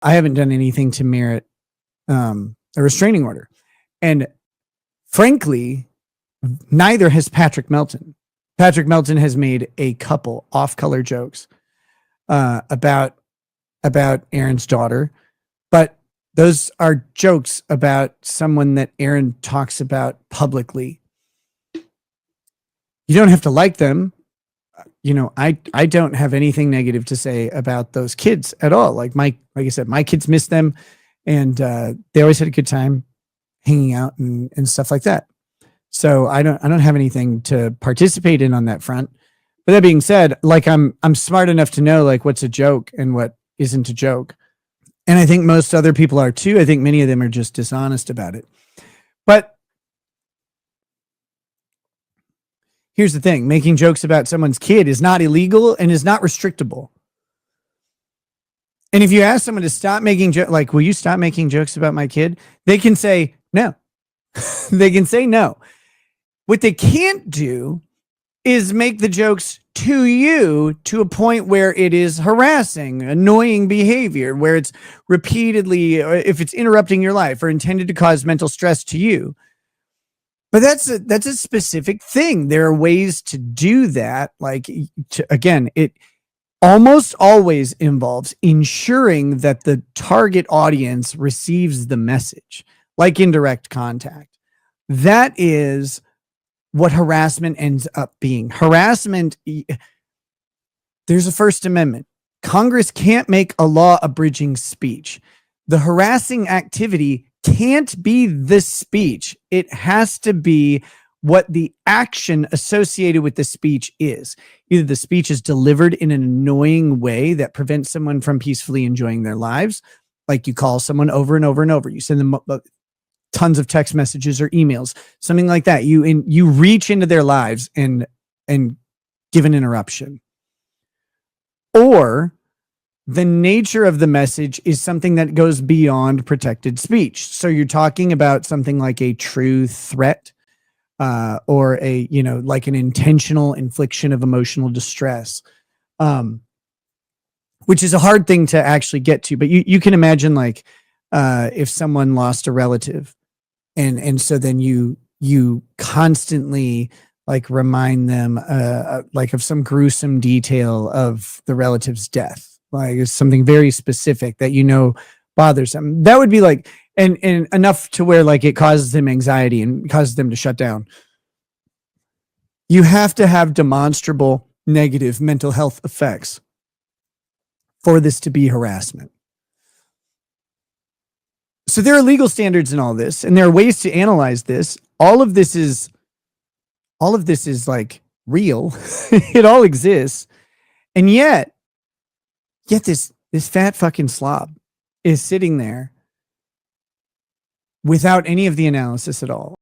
I haven't done anything to merit a restraining order. And frankly, neither has Patrick Melton. Patrick Melton has made a couple off-color jokes about Aaron's daughter, but those are jokes about someone that Aaron talks about publicly. You don't have to like them. You know, I don't have anything negative to say about those kids at all. Like I said, my kids miss them, and they always had a good time hanging out and stuff like that. So I don't have anything to participate in on that front. But that being said, like I'm smart enough to know like what's a joke and what isn't a joke. And I think most other people are too. I think many of them are just dishonest about it. But here's the thing, making jokes about someone's kid is not illegal and is not restrictable. And if you ask someone to stop making jokes, like, will you stop making jokes about my kid? They can say no. They can say no. What they can't do is make the jokes to you to a point where it is harassing, annoying behavior, where it's repeatedly, if it's interrupting your life or intended to cause mental stress to you. But that's a specific thing. There are ways to do that. Like, again, it almost always involves ensuring that the target audience receives the message, like indirect contact. That is what harassment ends up being. Harassment, there's a First Amendment. Congress can't make a law abridging speech. The harassing activity can't be the speech. It has to be what the action associated with the speech is. Either the speech is delivered in an annoying way that prevents someone from peacefully enjoying their lives, like you call someone over and over and over. You send them tons of text messages or emails, something like that. You reach into their lives and give an interruption. Or the nature of the message is something that goes beyond protected speech. So you're talking about something like a true threat, or like an intentional infliction of emotional distress, which is a hard thing to actually get to. But you can imagine, like, if someone lost a relative, and so then you constantly like remind them like of some gruesome detail of the relative's death. Like it's something very specific that bothers them. That would be like, and enough to where like it causes them anxiety and causes them to shut down. You have to have demonstrable negative mental health effects for this to be harassment. So there are legal standards in all this, and there are ways to analyze this. All of this is like real. It all exists. And yet this fat fucking slob is sitting there without any of the analysis at all.